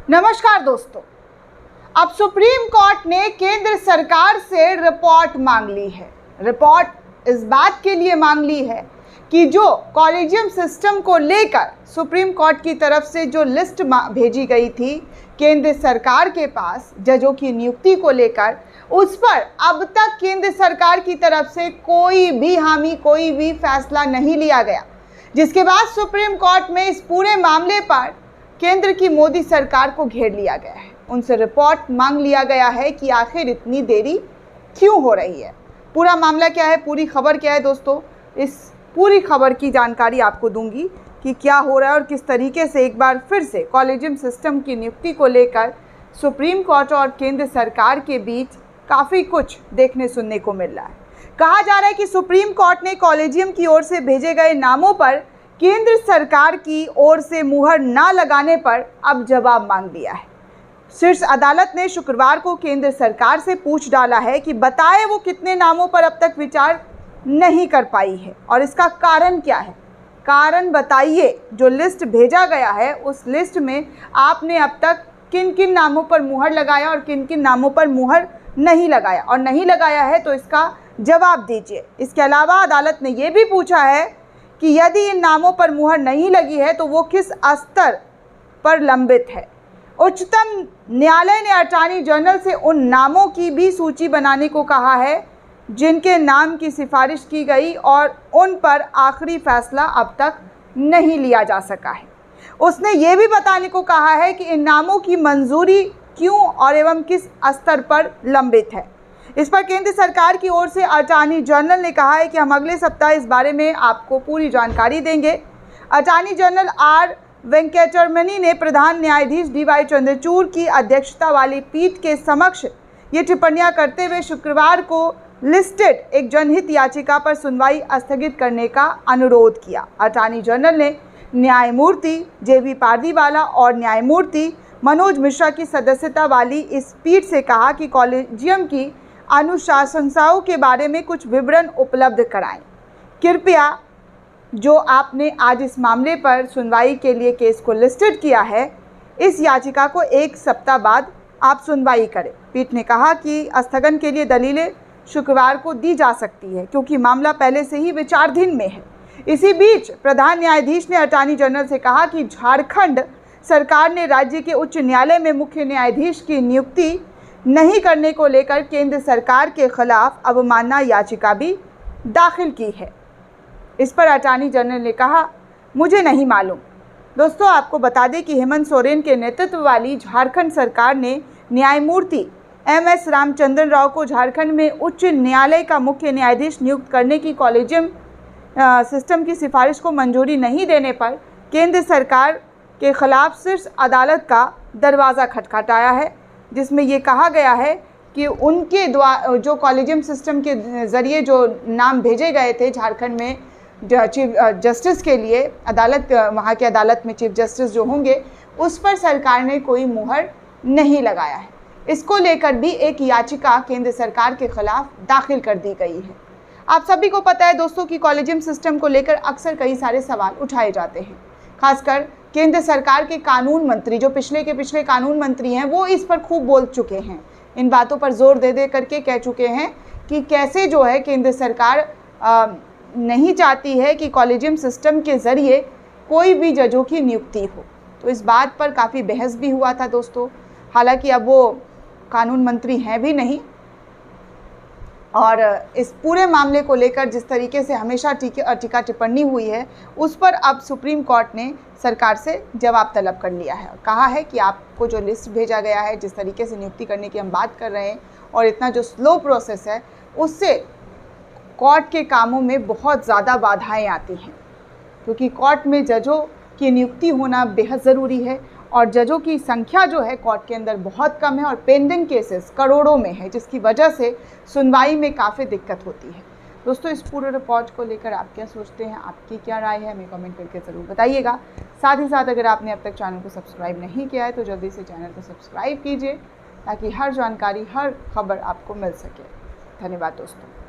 नमस्कार दोस्तों, अब सुप्रीम कोर्ट ने केंद्र सरकार से रिपोर्ट मांग ली है। रिपोर्ट इस बात के लिए मांग ली है कि जो कॉलेजियम सिस्टम को लेकर सुप्रीम कोर्ट की तरफ से जो लिस्ट भेजी गई थी केंद्र सरकार के पास जजों की नियुक्ति को लेकर, उस पर अब तक केंद्र सरकार की तरफ से कोई भी हामी, कोई भी फैसला नहीं लिया गया, जिसके बाद सुप्रीम कोर्ट में इस पूरे मामले पर केंद्र की मोदी सरकार को घेर लिया गया है। उनसे रिपोर्ट मांग लिया गया है कि आखिर इतनी देरी क्यों हो रही है, पूरा मामला क्या है, पूरी खबर क्या है। दोस्तों, इस पूरी खबर की जानकारी आपको दूंगी कि क्या हो रहा है और किस तरीके से एक बार फिर से कॉलेजियम सिस्टम की नियुक्ति को लेकर सुप्रीम कोर्ट और केंद्र सरकार के बीच काफ़ी कुछ देखने सुनने को मिल रहा है। कहा जा रहा है कि सुप्रीम कोर्ट ने कॉलेजियम की ओर से भेजे गए नामों पर केंद्र सरकार की ओर से मुहर ना लगाने पर अब जवाब मांग लिया है। शीर्ष अदालत ने शुक्रवार को केंद्र सरकार से पूछ डाला है कि बताए वो कितने नामों पर अब तक विचार नहीं कर पाई है और इसका कारण क्या है। कारण बताइए, जो लिस्ट भेजा गया है उस लिस्ट में आपने अब तक किन किन नामों पर मुहर लगाया और किन किन नामों पर मुहर नहीं लगाया, और नहीं लगाया है तो इसका जवाब दीजिए। इसके अलावा अदालत ने ये भी पूछा है कि यदि इन नामों पर मुहर नहीं लगी है तो वो किस स्तर पर लंबित है। उच्चतम न्यायालय ने अटॉर्नी जनरल से उन नामों की भी सूची बनाने को कहा है जिनके नाम की सिफारिश की गई और उन पर आखिरी फैसला अब तक नहीं लिया जा सका है। उसने ये भी बताने को कहा है कि इन नामों की मंजूरी क्यों और एवं किस स्तर पर लंबित है। इस पर केंद्र सरकार की ओर से अटॉर्नी जनरल ने कहा है कि हम अगले सप्ताह इस बारे में आपको पूरी जानकारी देंगे। अटॉर्नी जनरल आर वेंकटरमणी ने प्रधान न्यायाधीश डी.वाई. चंद्रचूड़ की अध्यक्षता वाली पीठ के समक्ष ये टिप्पणियां करते हुए शुक्रवार को लिस्टेड एक जनहित याचिका पर सुनवाई स्थगित करने का अनुरोध किया। अटॉर्नी जनरल ने न्यायमूर्ति जे.बी. पारदीवाला और न्यायमूर्ति मनोज मिश्रा की सदस्यता वाली इस पीठ से कहा कि कॉलेजियम की अनुशंसाओं के बारे में कुछ विवरण उपलब्ध कराएं। कृपया जो आपने आज इस मामले पर सुनवाई के लिए केस को लिस्टेड किया है, इस याचिका को एक सप्ताह बाद आप सुनवाई करें। पीठ ने कहा कि स्थगन के लिए दलीलें शुक्रवार को दी जा सकती है क्योंकि मामला पहले से ही विचाराधीन में है। इसी बीच प्रधान न्यायाधीश ने अटॉर्नी जनरल से कहा कि झारखंड सरकार ने राज्य के उच्च न्यायालय में मुख्य न्यायाधीश की नियुक्ति नहीं करने को लेकर केंद्र सरकार के खिलाफ अवमानना याचिका भी दाखिल की है। इस पर अटॉर्नी जनरल ने कहा, मुझे नहीं मालूम। दोस्तों, आपको बता दें कि हेमंत सोरेन के नेतृत्व वाली झारखंड सरकार ने न्यायमूर्ति एम.एस. रामचंद्रन राव को झारखंड में उच्च न्यायालय का मुख्य न्यायाधीश नियुक्त करने की कॉलेजियम सिस्टम की सिफारिश को मंजूरी नहीं देने पर केंद्र सरकार के खिलाफ शीर्ष अदालत का दरवाज़ा खटखटाया है, जिसमें ये कहा गया है कि उनके द्वारा जो कॉलेजियम सिस्टम के ज़रिए जो नाम भेजे गए थे झारखंड में चीफ जस्टिस के लिए, अदालत वहाँ के अदालत में चीफ जस्टिस जो होंगे, उस पर सरकार ने कोई मुहर नहीं लगाया है। इसको लेकर भी एक याचिका केंद्र सरकार के खिलाफ दाखिल कर दी गई है। आप सभी को पता है दोस्तों कि कॉलेजियम सिस्टम को लेकर अक्सर कई सारे सवाल उठाए जाते हैं। खासकर केंद्र सरकार के कानून मंत्री, जो पिछले के पिछले कानून मंत्री हैं, वो इस पर खूब बोल चुके हैं। इन बातों पर जोर दे दे करके कह चुके हैं कि कैसे जो है केंद्र सरकार नहीं चाहती है कि कॉलेजियम सिस्टम के ज़रिए कोई भी जजों की नियुक्ति हो। तो इस बात पर काफ़ी बहस भी हुआ था दोस्तों। हालांकि अब वो कानून मंत्री हैं भी नहीं, और इस पूरे मामले को लेकर जिस तरीके से हमेशा टीका टिप्पणी हुई है, उस पर अब सुप्रीम कोर्ट ने सरकार से जवाब तलब कर लिया है। कहा है कि आपको जो लिस्ट भेजा गया है, जिस तरीके से नियुक्ति करने की हम बात कर रहे हैं, और इतना जो स्लो प्रोसेस है, उससे कोर्ट के कामों में बहुत ज़्यादा बाधाएं आती हैं, क्योंकि कोर्ट में जजों की नियुक्ति होना बेहद ज़रूरी है और जजों की संख्या जो है कोर्ट के अंदर बहुत कम है और पेंडिंग केसेस करोड़ों में है, जिसकी वजह से सुनवाई में काफ़ी दिक्कत होती है। दोस्तों, इस पूरे रिपोर्ट को लेकर आप क्या सोचते हैं, आपकी क्या राय है, हमें कमेंट करके ज़रूर बताइएगा। साथ ही साथ अगर आपने अब तक चैनल को सब्सक्राइब नहीं किया है तो जल्दी से चैनल को सब्सक्राइब कीजिए ताकि हर जानकारी, हर खबर आपको मिल सके। धन्यवाद दोस्तों।